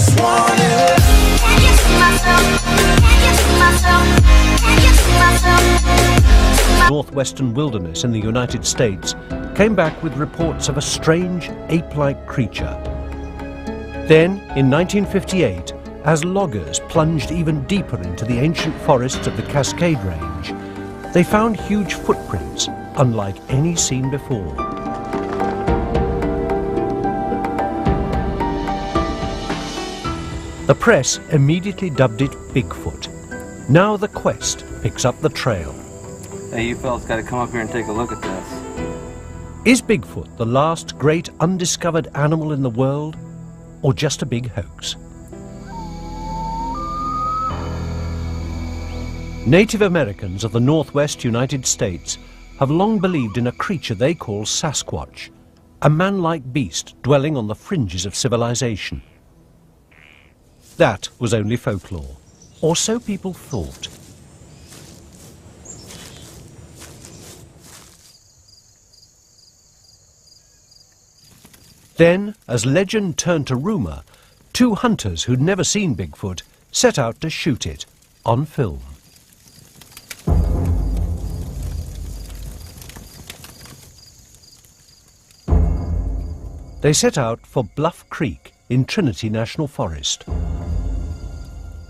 just wanna. Can you see myself? Can you see myself? Can you see myself? Northwestern wilderness in the United States came back with reports of a strange ape-like creature. Then, in 1958, as loggers plunged even deeper into the ancient forests of the Cascade Range, they found huge footprints unlike any seen before. The press immediately dubbed it Bigfoot. Now the quest picks up the trail. Hey, you fellas got to come up here and take a look at this. Is Bigfoot the last great undiscovered animal in the world, or just a big hoax? Native Americans of the Northwest United States have long believed in a creature they call Sasquatch, a man-like beast dwelling on the fringes of civilization. That was only folklore, or so people thought. Then, as legend turned to rumour, two hunters who'd never seen Bigfoot set out to shoot it on film. They set out for Bluff Creek in Trinity National Forest.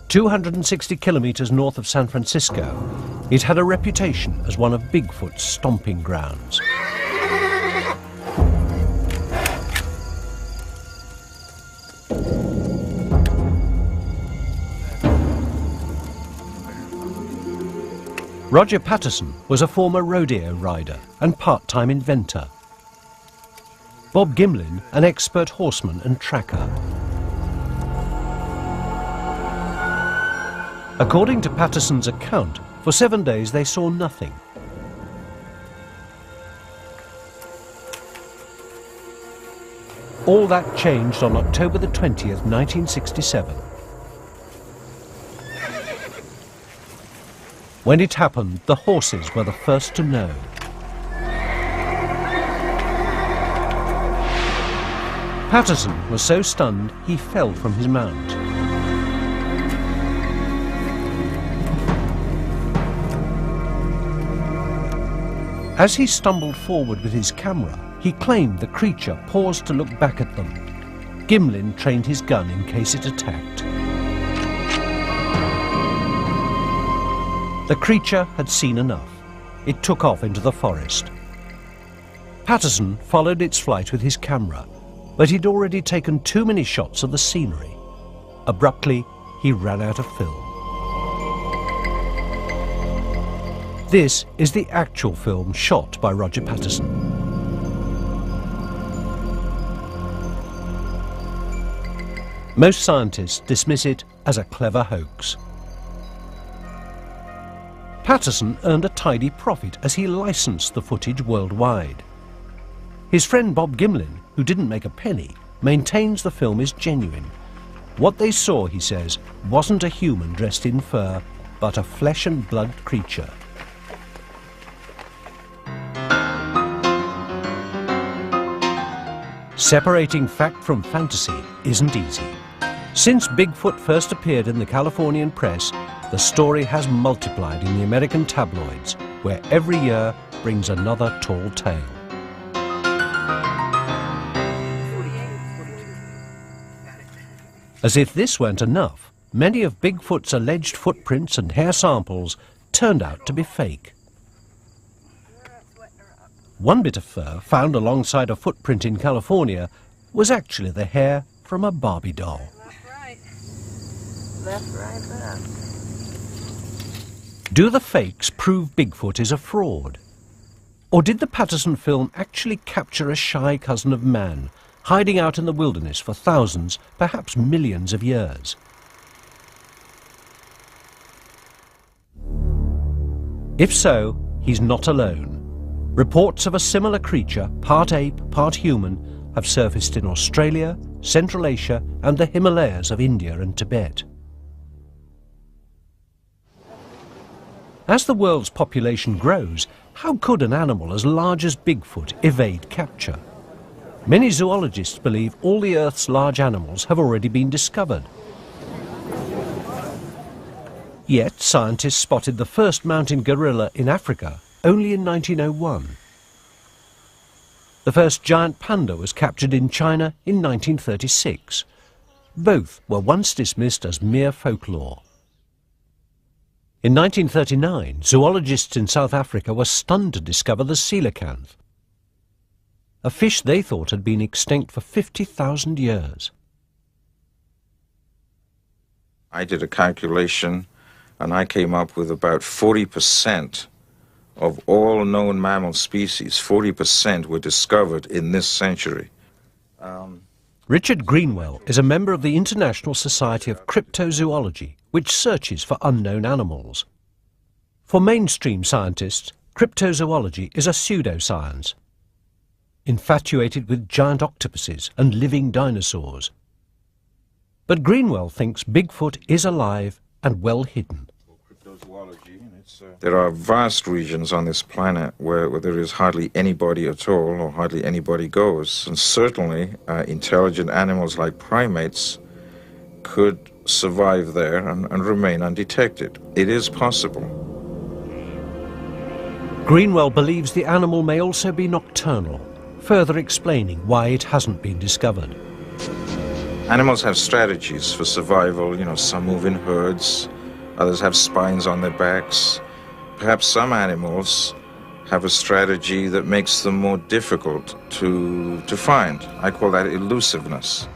260 kilometres north of San Francisco, it had a reputation as one of Bigfoot's stomping grounds. Roger Patterson was a former rodeo rider and part-time inventor. Bob Gimlin, an expert horseman and tracker. According to Patterson's account, for 7 days they saw nothing. All that changed on October the 20th, 1967. When it happened, the horses were the first to know. Patterson was so stunned he fell from his mount. As he stumbled forward with his camera, he claimed the creature paused to look back at them. Gimlin trained his gun in case it attacked. The creature had seen enough. It took off into the forest. Patterson followed its flight with his camera, but he'd already taken too many shots of the scenery. Abruptly, he ran out of film. This is the actual film shot by Roger Patterson. Most scientists dismiss it as a clever hoax. Patterson earned a tidy profit as he licensed the footage worldwide. His friend Bob Gimlin, who didn't make a penny, maintains the film is genuine. What they saw, he says, wasn't a human dressed in fur, but a flesh and blood creature. Separating fact from fantasy isn't easy. Since Bigfoot first appeared in the Californian press, the story has multiplied in the American tabloids, where every year brings another tall tale. As if this weren't enough, many of Bigfoot's alleged footprints and hair samples turned out to be fake. One bit of fur found alongside a footprint in California was actually the hair from a Barbie doll. Left, right, left. Do the fakes prove Bigfoot is a fraud? Or did the Patterson film actually capture a shy cousin of man, hiding out in the wilderness for thousands, perhaps millions of years? If so, he's not alone. Reports of a similar creature, part ape, part human, have surfaced in Australia, Central Asia, and the Himalayas of India and Tibet. As the world's population grows, how could an animal as large as Bigfoot evade capture? Many zoologists believe all the Earth's large animals have already been discovered. Yet scientists spotted the first mountain gorilla in Africa only in 1901. The first giant panda was captured in China in 1936. Both were once dismissed as mere folklore. In 1939, zoologists in South Africa were stunned to discover the coelacanth, a fish they thought had been extinct for 50,000 years. I did a calculation and I came up with about 40% of all known mammal species, 40% were discovered in this century. Richard Greenwell is a member of the International Society of Cryptozoology, which searches for unknown animals. For mainstream scientists, cryptozoology is a pseudoscience, infatuated with giant octopuses and living dinosaurs. But Greenwell thinks Bigfoot is alive and well hidden. There are vast regions on this planet where there is hardly anybody at all, or hardly anybody goes. And certainly intelligent animals like primates could survive there and remain undetected. It is possible. Greenwell believes the animal may also be nocturnal, further explaining why it hasn't been discovered. Animals have strategies for survival. You know, some move in herds, others have spines on their backs. Perhaps some animals have a strategy that makes them more difficult to find. I call that elusiveness.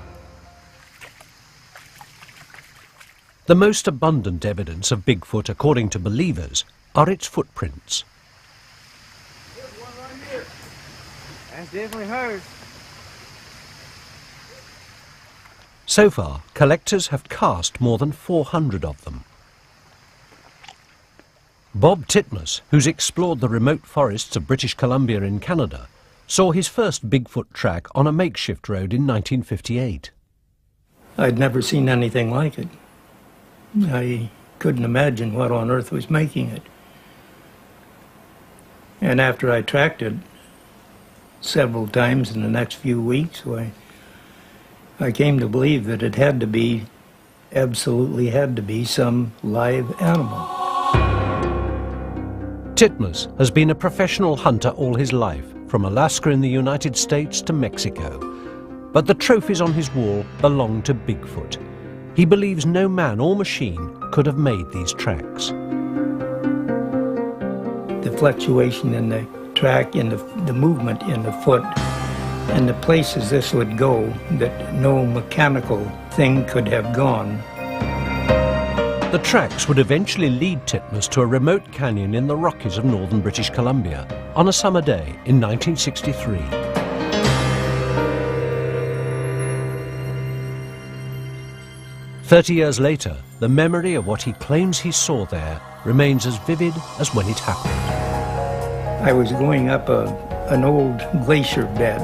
The most abundant evidence of Bigfoot, according to believers, are its footprints. There's one right here. That's definitely hers. So far, collectors have cast more than 400 of them. Bob Titmus, who's explored the remote forests of British Columbia in Canada, saw his first Bigfoot track on a makeshift road in 1958. I'd never seen anything like it. I couldn't imagine what on earth was making it. And after I tracked it several times in the next few weeks, I came to believe that it had to be, absolutely had to be, some live animal. Titmus has been a professional hunter all his life, from Alaska in the United States to Mexico. But the trophies on his wall belong to Bigfoot. He believes no man or machine could have made these tracks. The fluctuation in the track, in the movement in the foot, and the places this would go that no mechanical thing could have gone. The tracks would eventually lead Titmus to a remote canyon in the Rockies of northern British Columbia on a summer day in 1963. "30 years later, the memory of what he claims he saw there remains as vivid as when it happened. I was going up an old glacier bed,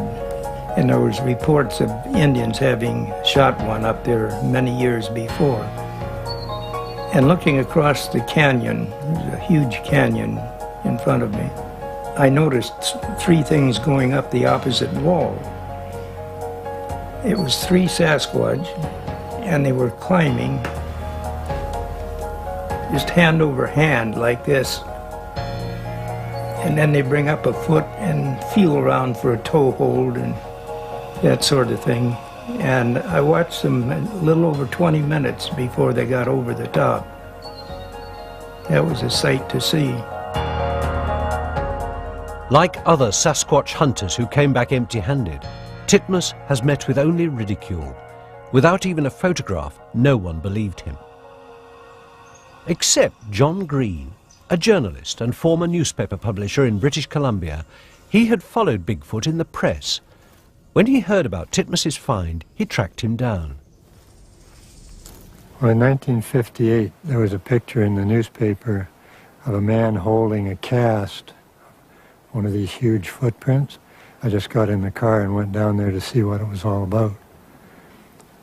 and there was reports of Indians having shot one up there many years before. And looking across the canyon, there's a huge canyon in front of me, I noticed three things going up the opposite wall. It was three Sasquatch, and they were climbing just hand over hand like this. And then they bring up a foot and feel around for a toe hold and that sort of thing. And I watched them a little over 20 minutes before they got over the top. That was a sight to see. Like other Sasquatch hunters who came back empty-handed, Titmus has met with only ridicule. Without even a photograph, no one believed him. Except John Green, a journalist and former newspaper publisher in British Columbia. He had followed Bigfoot in the press. When he heard about Titmus's find, he tracked him down. Well, in 1958, there was a picture in the newspaper of a man holding a cast, one of these huge footprints. I just got in the car and went down there to see what it was all about.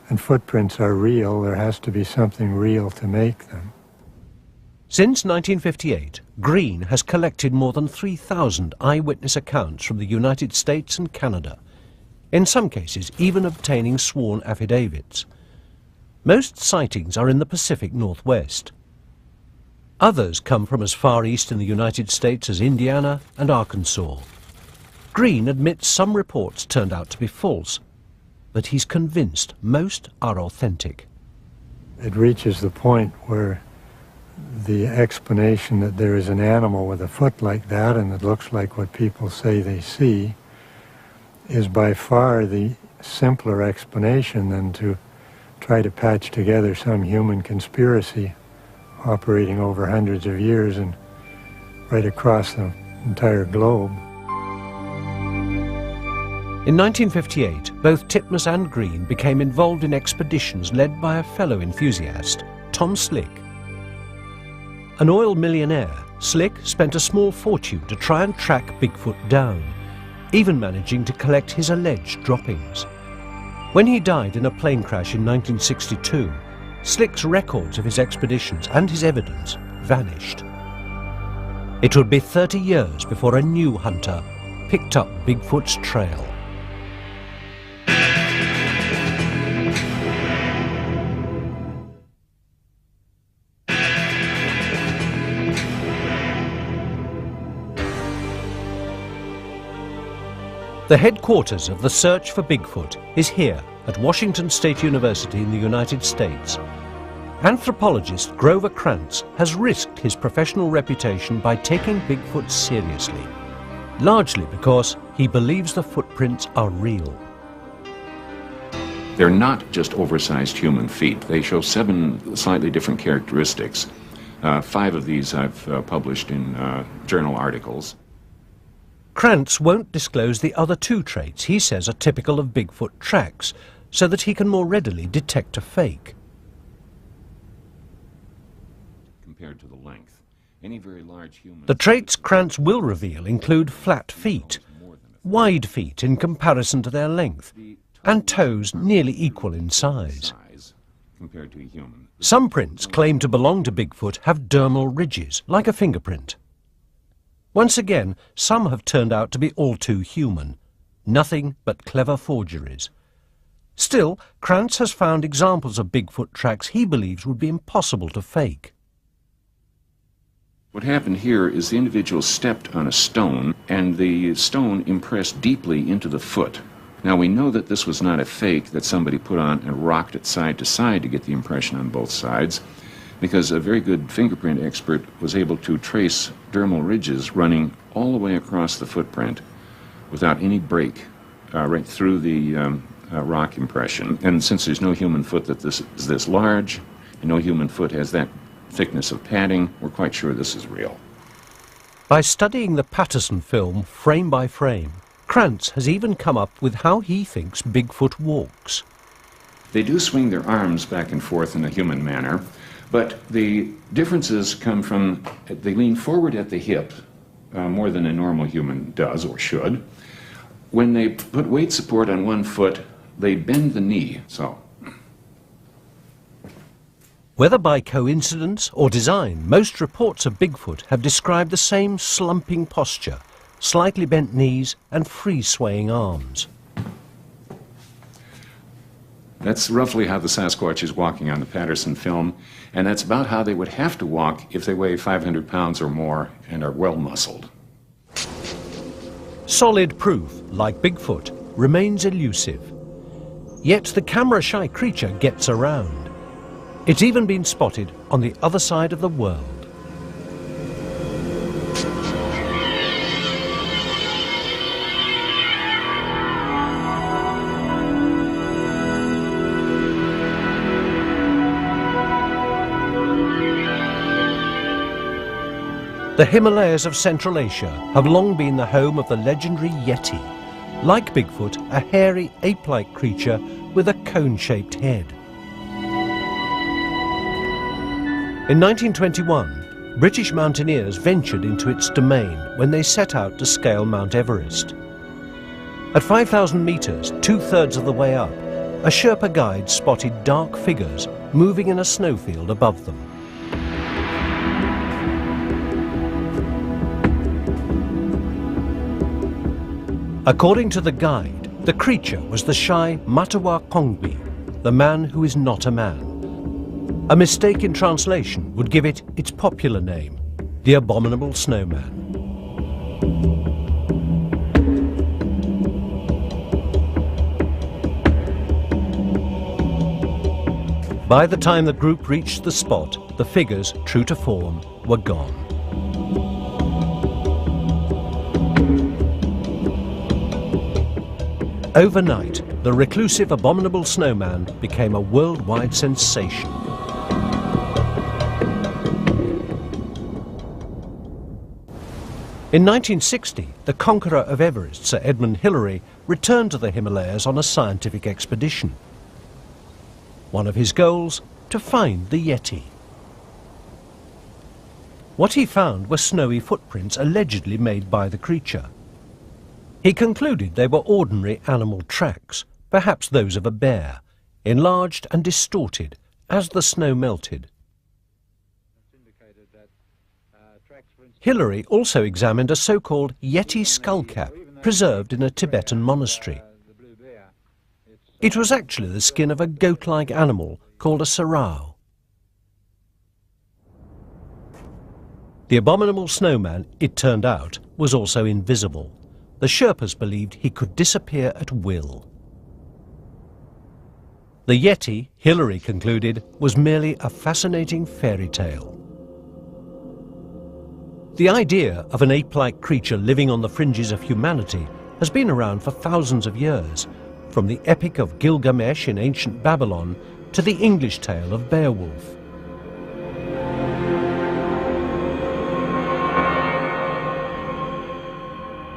And footprints are real. There has to be something real to make them. Since 1958, Green has collected more than 3,000 eyewitness accounts from the United States and Canada. in some cases even obtaining sworn affidavits. Most sightings are in the Pacific Northwest. Others come from as far east in the United States as Indiana and Arkansas. Green admits some reports turned out to be false, but he's convinced most are authentic. It reaches the point where the explanation that there is an animal with a foot like that and that looks like what people say they see is by far the simpler explanation than to try to patch together some human conspiracy operating over hundreds of years and right across the entire globe. In 1958, both Titmuss and Green became involved in expeditions led by a fellow enthusiast, Tom Slick. An oil millionaire, Slick spent a small fortune to try and track Bigfoot down, even managing to collect his alleged droppings. When he died in a plane crash in 1962, Slick's records of his expeditions and his evidence vanished. It would be 30 years before a new hunter picked up Bigfoot's trail. The headquarters of the search for Bigfoot is here at Washington State University in the United States. Anthropologist Grover Krantz has risked his professional reputation by taking Bigfoot seriously, largely because he believes the footprints are real. They're not just oversized human feet. They show 7 slightly different characteristics. 5 of these I've published in journal articles. Krantz won't disclose the other 2 traits he says are typical of Bigfoot tracks, so that he can more readily detect a fake. Compared to the length, any very large human... The traits Krantz will reveal include flat feet, wide feet in comparison to their length, and toes nearly equal in size. Compared to a human. Some prints claimed to belong to Bigfoot have dermal ridges, like a fingerprint. Once again, some have turned out to be all too human, nothing but clever forgeries. Still, Krantz has found examples of Bigfoot tracks he believes would be impossible to fake. What happened here is the individual stepped on a stone, and the stone impressed deeply into the foot. Now, we know that this was not a fake that somebody put on and rocked it side to side to get the impression on both sides, because a very good fingerprint expert was able to trace dermal ridges running all the way across the footprint without any break right through the rock impression. And since there's no human foot that this is this large, and no human foot has that thickness of padding, we're quite sure this is real. By studying the Patterson film frame by frame, Krantz has even come up with how he thinks Bigfoot walks. They do swing their arms back and forth in a human manner, but the differences come from they lean forward at the hip more than a normal human does or should. When they put weight support on one foot, they bend the knee, so. Whether by coincidence or design, most reports of Bigfoot have described the same slumping posture, slightly bent knees and free swaying arms. That's roughly how the Sasquatch is walking on the Patterson film, and that's about how they would have to walk if they weigh 500 pounds or more and are well muscled. Solid proof, like Bigfoot, remains elusive. Yet the camera-shy creature gets around. It's even been spotted on the other side of the world. The Himalayas of Central Asia have long been the home of the legendary Yeti, like Bigfoot, a hairy ape-like creature with a cone-shaped head. In 1921, British mountaineers ventured into its domain when they set out to scale Mount Everest. At 5,000 meters, 2/3 of the way up, a Sherpa guide spotted dark figures moving in a snowfield above them. According to the guide, The creature was the shy Matawa Kongbi, the man who is not a man. A mistake in translation would give it its popular name, the Abominable Snowman. By the time the group reached the spot, the figures, true to form, were gone. Overnight, the reclusive Abominable Snowman became a worldwide sensation. In 1960, the conqueror of Everest, Sir Edmund Hillary, returned to the Himalayas on a scientific expedition. One of his goals, to find the Yeti. What he found were snowy footprints allegedly made by the creature. He concluded they were ordinary animal tracks, perhaps those of a bear, enlarged and distorted as the snow melted. Hillary also examined a so-called Yeti skullcap preserved in a Tibetan monastery. It was actually the skin of a goat-like animal called a sarau. The Abominable Snowman, it turned out, was also invisible. The Sherpas believed he could disappear at will. The Yeti, Hillary concluded, was merely a fascinating fairy tale. The idea of an ape-like creature living on the fringes of humanity has been around for thousands of years, from the Epic of Gilgamesh in ancient Babylon to the English tale of Beowulf.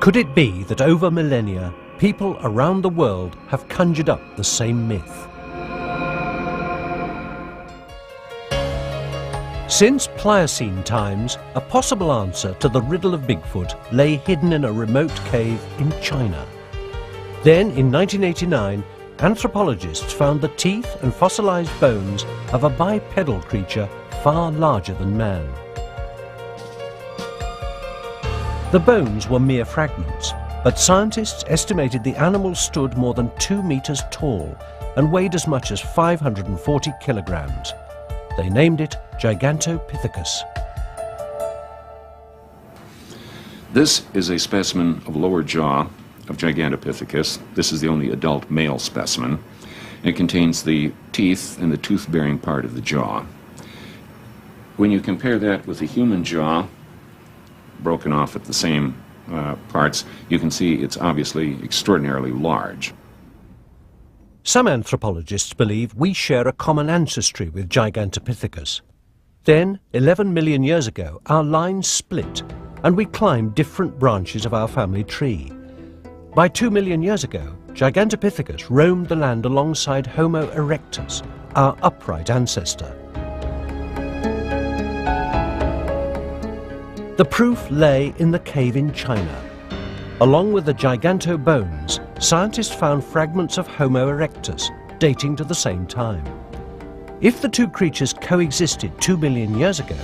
Could it be that over millennia, people around the world have conjured up the same myth? Since Pliocene times, a possible answer to the riddle of Bigfoot lay hidden in a remote cave in China. Then, in 1989, anthropologists found the teeth and fossilized bones of a bipedal creature far larger than man. The bones were mere fragments, but scientists estimated the animal stood more than 2 meters tall and weighed as much as 540 kilograms. They named it Gigantopithecus. This is a specimen of lower jaw of Gigantopithecus. This is the only adult male specimen. It contains the teeth and the tooth-bearing part of the jaw. When you compare that with the human jaw, broken off at the same parts, you can see it's obviously extraordinarily large. Some anthropologists believe we share a common ancestry with Gigantopithecus. Then, 11 million years ago, our lines split and we climbed different branches of our family tree. By 2 million years ago, Gigantopithecus roamed the land alongside Homo erectus, our upright ancestor. The proof lay in the cave in China. Along with the giganto bones, scientists found fragments of Homo erectus dating to the same time. If the two creatures coexisted 2 million years ago,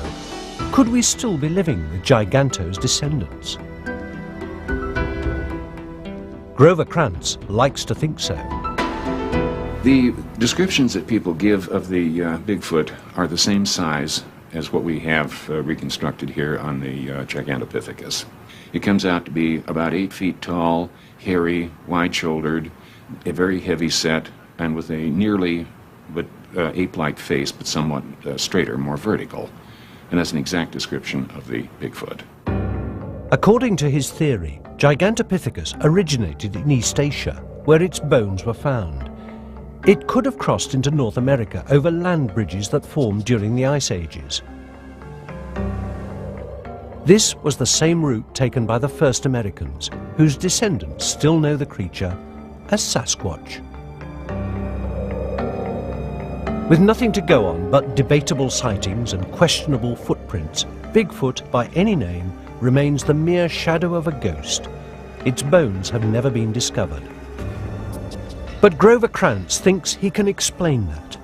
could we still be living with Giganto's descendants? Grover Krantz likes to think so. The descriptions that people give of the Bigfoot are the same size as what we have reconstructed here on the Gigantopithecus. It comes out to be about 8 feet tall, hairy, wide-shouldered, a very heavy set, and with a nearly but ape-like face, but somewhat straighter, more vertical. And that's an exact description of the Bigfoot. According to his theory, Gigantopithecus originated in East Asia, where its bones were found. It could have crossed into North America over land bridges that formed during the Ice Ages. This was the same route taken by the first Americans, whose descendants still know the creature as Sasquatch. With nothing to go on but debatable sightings and questionable footprints, Bigfoot, by any name, remains the mere shadow of a ghost. Its bones have never been discovered. But Grover Krantz thinks he can explain that.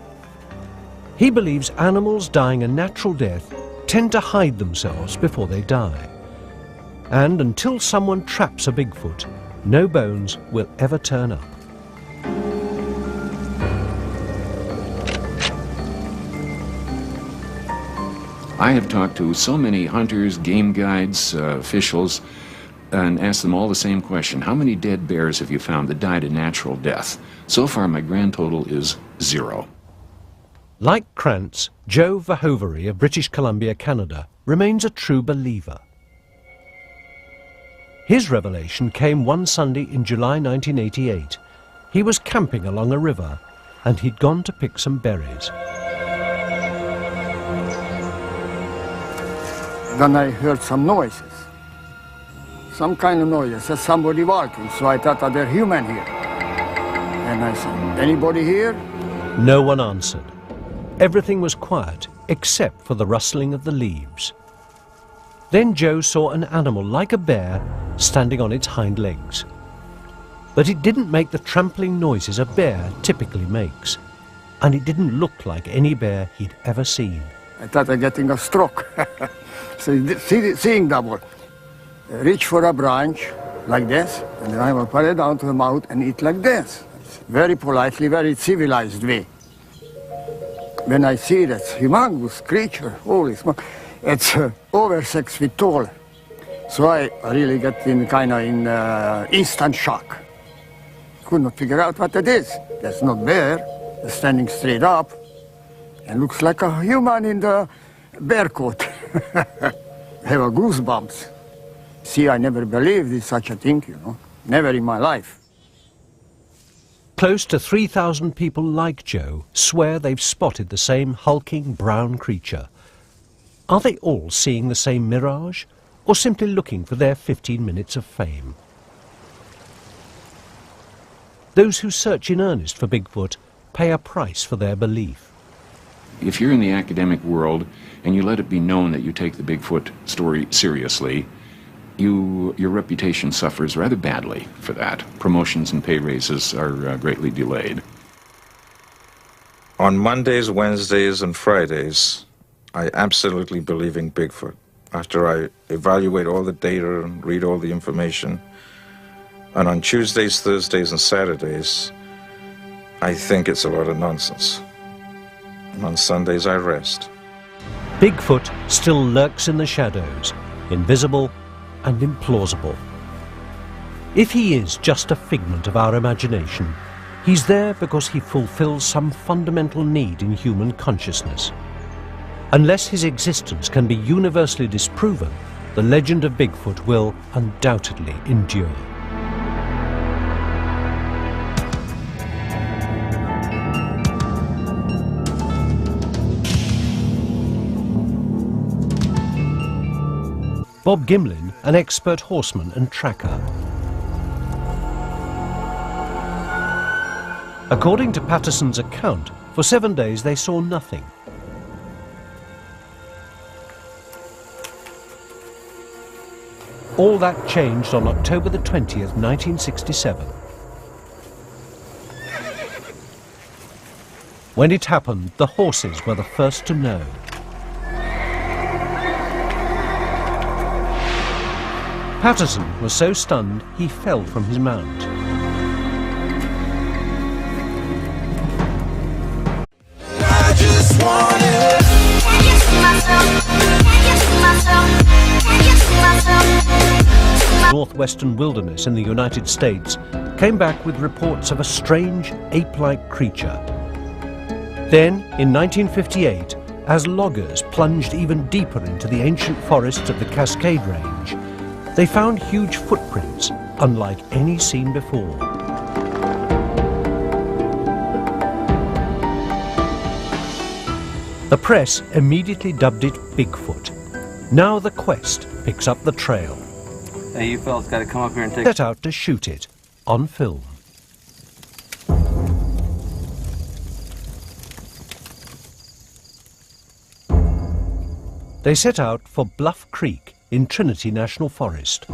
He believes animals dying a natural death tend to hide themselves before they die. And until someone traps a Bigfoot, no bones will ever turn up. I have talked to so many hunters, game guides, officials, and asked them all the same question. How many dead bears have you found that died a natural death? So far, my grand total is 0. Like Krantz, Joe Verhoevery of British Columbia, Canada, remains a true believer. His revelation came one Sunday in July 1988. He was camping along a river and he'd gone to pick some berries. Then I heard some noises. Some kind of noises, there's somebody walking, so I thought that they're human here. And I said, anybody here? No one answered. Everything was quiet except for the rustling of the leaves. Then Joe saw an animal like a bear standing on its hind legs. But it didn't make the trampling noises a bear typically makes, and it didn't look like any bear he'd ever seen. I thought I'm getting a stroke. So seeing double. Reach for a branch like this, and then I will put it down to the mouth and eat like this. Very politely, very civilized way. When I see that humongous creature, holy smoke, it's over 6 feet tall. So I really get in kind of in instant shock. Could not figure out what it is. That's not bear. It's standing straight up and looks like a human in the bear coat. Have a goosebumps. See, I never believed in such a thing, you know. Never in my life. Close to 3,000 people like Joe swear they've spotted the same hulking brown creature. Are they all seeing the same mirage, or simply looking for their 15 minutes of fame? Those who search in earnest for Bigfoot pay a price for their belief. If you're in the academic world and you let it be known that you take the Bigfoot story seriously, your reputation suffers rather badly for that. Promotions and pay raises are greatly delayed. On Mondays, Wednesdays, and Fridays, I absolutely believe in Bigfoot. After I evaluate all the data and read all the information. And on Tuesdays, Thursdays, and Saturdays, I think it's a lot of nonsense. And on Sundays, I rest. Bigfoot still lurks in the shadows, invisible and implausible. If he is just a figment of our imagination, he's there because he fulfills some fundamental need in human consciousness. Unless his existence can be universally disproven, the legend of Bigfoot will undoubtedly endure. Bob Gimlin, an expert horseman and tracker. According to Patterson's account, for 7 days they saw nothing. All that changed on October the 20th, 1967. When it happened, the horses were the first to know. Patterson was so stunned he fell from his mount. I just wanna. Can you see myself? Can you see myself? Can you see myself? Northwestern wilderness in the United States came back with reports of a strange ape-like creature. Then, in 1958, as loggers plunged even deeper into the ancient forests of the Cascade Range, they found huge footprints, unlike any seen before. The press immediately dubbed it Bigfoot. Now the quest picks up the trail. Hey, you fellas got to come up here and take... Set out to shoot it on film. They set out for Bluff Creek in Trinity National Forest.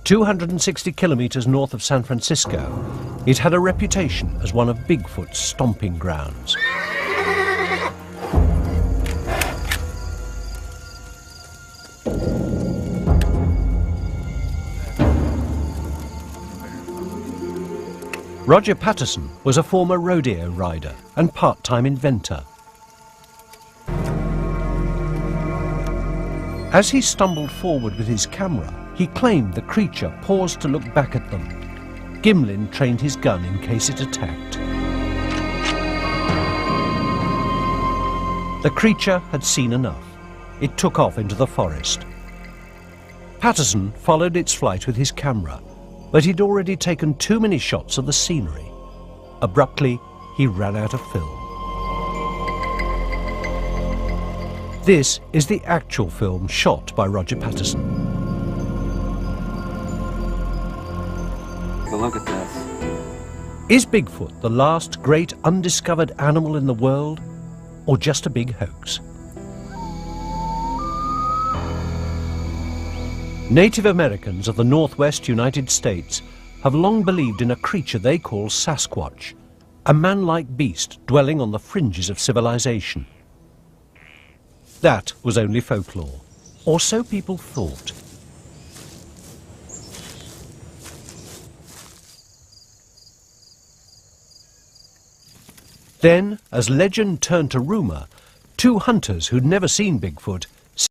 260 kilometers north of San Francisco, it had a reputation as one of Bigfoot's stomping grounds. Roger Patterson was a former rodeo rider and part-time inventor. As he stumbled forward with his camera, he claimed the creature paused to look back at them. Gimlin trained his gun in case it attacked. The creature had seen enough. It took off into the forest. Patterson followed its flight with his camera, but he'd already taken too many shots of the scenery. Abruptly, he ran out of film. This is the actual film shot by Roger Patterson. Take a look at this. Is Bigfoot the last great undiscovered animal in the world, or just a big hoax? Native Americans of the northwest United States have long believed in a creature they call Sasquatch, a man-like beast dwelling on the fringes of civilization. That was only folklore, or so people thought. Then, as legend turned to rumor, two hunters who'd never seen Bigfoot